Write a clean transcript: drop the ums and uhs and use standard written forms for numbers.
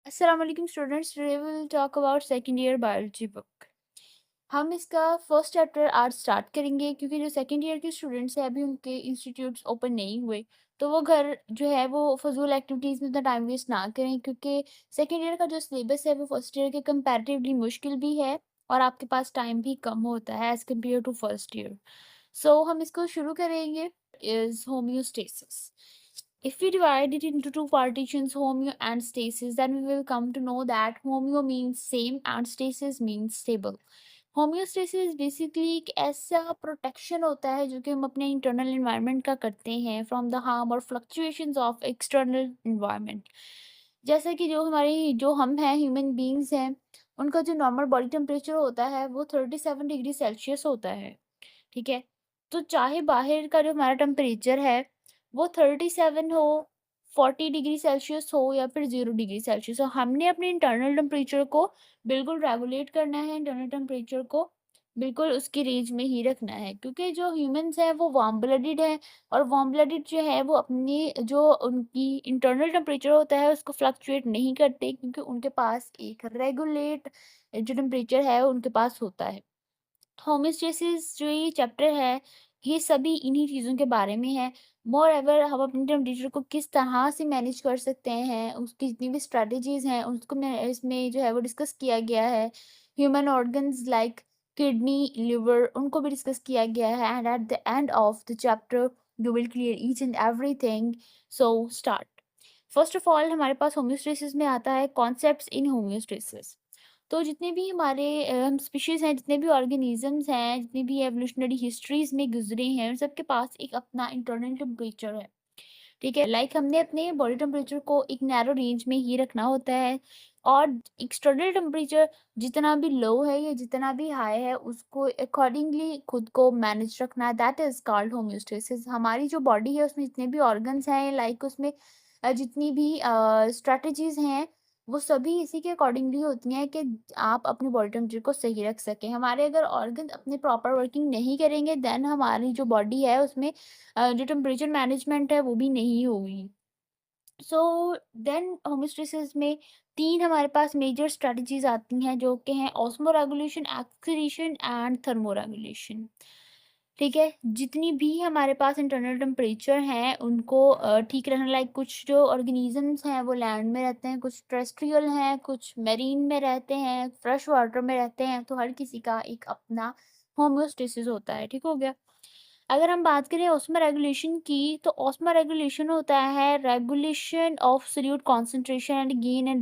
अस्सलाम वालेकुम students, today we will talk about second year biology book. हम इसका फर्स्ट चैप्टर आज स्टार्ट करेंगे क्योंकि जो सेकंड ईयर के स्टूडेंट्स हैं अभी उनके इंस्टीट्यूट्स ओपन नहीं हुए, तो वो घर जो है वो फजूल एक्टिविटीज़ में इतना टाइम वेस्ट ना करें क्योंकि सेकंड ईयर का जो सिलेबस है वो फर्स्ट ईयर के कंपैरेटिवली मुश्किल भी है और आपके पास टाइम भी कम होता है as compared to first year. So हम इसको शुरू करेंगे is homeostasis. If we divide it into two partitions, homeo and stasis, then we will come to know that homeo means same and stasis means stable. Homeostasis basically एक ऐसा protection होता है जो कि हम अपने इंटरनल एनवायरनमेंट का करते हैं फ्रॉम द हार्म और फ्लक्चुएशंस ऑफ एक्सटर्नल एनवायरनमेंट। जैसा कि जो हम हैं ह्यूमन बीइंग्स हैं, उनका जो नॉर्मल बॉडी टेम्परेचर होता है वो 37 डिग्री सेल्सियस होता है। ठीक है? तो चाहे बाहर का जो हमारा टेम्परेचर है, वो 37 हो, 40 डिग्री सेल्सियस हो या फिर 0 डिग्री सेल्सियस हो, हमने अपने इंटरनल टेम्परेचर को बिल्कुल रेगुलेट करना है, इंटरनल टेम्परेचर को बिल्कुल उसकी रेंज में ही रखना है। क्योंकि जो ह्यूमन्स हैं वो वार्म ब्लडेड हैं और वार्म ब्लडेड जो है वो अपनी जो उनकी इंटरनल टेम्परेचर होता है उसको फ्लक्चुएट नहीं करते क्योंकि उनके पास एक रेगुलेट जो टेम्परेचर है उनके पास होता है। होमोस्टेसिस जो ये चैप्टर है, ये सभी इन्हीं चीज़ों के बारे में है। मोreओवर हम अपने टेम्परेचर को किस तरह से मैनेज कर सकते हैं, उसकी जितनी भी स्ट्रैटेजीज़ हैं, उसको मैं इसमें जो है वो डिस्कस किया गया है। Human organs like kidney, liver उनको भी डिस्कस किया गया है and at the end of the chapter you will clear each and everything. So start. First of all हमारे पास होम्योस्टेसिस में आता है कॉन्सेप्ट्स इन होम्योस्टेसिस। तो जितने भी हमारे हम स्पीशीज़ हैं, जितने भी ऑर्गेनिज़म्स हैं, जितनी भी एवोल्यूशनरी हिस्ट्रीज़ में गुज़रे हैं, उन सबके पास एक अपना इंटरनल टेम्परेचर है, ठीक है? लाइक हमने अपने बॉडी टेम्परेचर को एक नैरो रेंज में ही रखना होता है और एक्सटर्नल टेम्परेचर जितना भी लो है या जितना भी हाई है, उसको अकॉर्डिंगली खुद को मैनेज रखना, दैट इज़ कॉल्ड होम्योस्टेसिस। हमारी जो बॉडी है, उसमें जितने भी ऑर्गन्स हैं, लाइक उसमें जितनी भी स्ट्रैटेजीज़ हैं, वो सभी इसी के अकॉर्डिंगली होती हैं कि आप अपनी बॉडी टेम्परेचर को सही रख सकें। हमारे अगर ऑर्गन अपनी प्रॉपर वर्किंग नहीं करेंगे, देन हमारी जो बॉडी है उसमें जो टेम्परेचर मैनेजमेंट है वो भी नहीं होगी। सो देन होमोस्टेसिस में 3 हमारे पास मेजर स्ट्रैटेजीज़ आती हैं जो कि हैं ऑस्मोरेगुलेशन, एक्सीलरेशन एंड थर्मोरेगुलेशन। ठीक है? जितनी भी हमारे पास इंटरनल टेम्परेचर हैं उनको ठीक रखना, लाइक कुछ जो ऑर्गेनिज़म्स हैं वो लैंड में रहते हैं, कुछ टेरेस्ट्रियल हैं, कुछ मेरीन में रहते हैं, फ्रेश वाटर में रहते हैं, तो हर किसी का एक अपना होम्योस्टेसिस होता है। ठीक हो गया? अगर हम बात करें ऑस्मो रेगुलेशन की, तो ऑस्मो रेगुलेशन होता है regulation of solute concentration and gain and